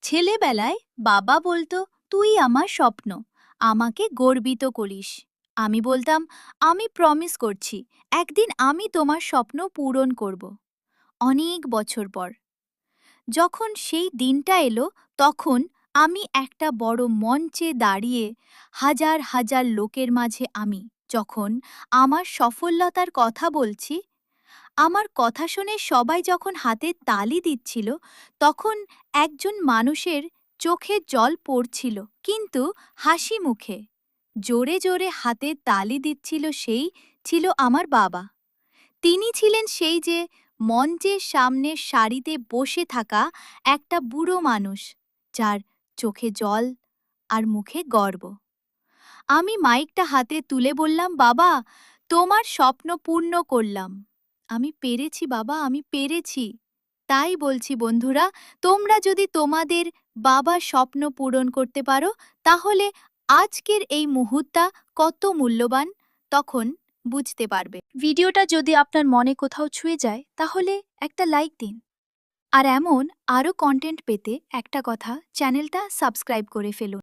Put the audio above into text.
ছেলেবেলায় বাবা বলতো, তুই আমার স্বপ্ন, আমাকে গর্বিত করিস। আমি বলতাম, আমি প্রমিস করছি, একদিন আমি তোমার স্বপ্ন পূরণ করব। অনেক বছর পর যখন সেই দিনটা এলো, তখন আমি একটা বড় মঞ্চে দাঁড়িয়ে হাজার হাজার লোকের মাঝে আমি যখন আমার সফলতার কথা বলছি, আমার কথা শুনে সবাই যখন হাতে তালি দিচ্ছিল, তখন একজন মানুষের চোখে জল পড়ছিল, কিন্তু হাসি মুখে জোরে জোরে হাতে তালি দিচ্ছিল, সেই ছিল আমার বাবা। তিনি ছিলেন সেই যে মঞ্চের সামনের সারিতে বসে থাকা একটা বুড়ো মানুষ, যার চোখে জল আর মুখে গর্ব। আমি মাইকটা হাতে তুলে বললাম, বাবা, তোমার স্বপ্ন পূর্ণ করলাম। আমি পেরেছি বাবা, আমি পেরেছি। তাই বলছি বন্ধুরা, তোমরা যদি তোমাদের বাবার স্বপ্ন পূরণ করতে পারো, তাহলে আজকের এই মুহূর্তটা কত মূল্যবান তখন বুঝতে পারবে। ভিডিওটা যদি আপনার মনে কোথাও ছুঁয়ে যায়, তাহলে একটা লাইক দিন। আর এমন আরও কন্টেন্ট পেতে একটা কথা, চ্যানেলটা সাবস্ক্রাইব করে ফেলুন।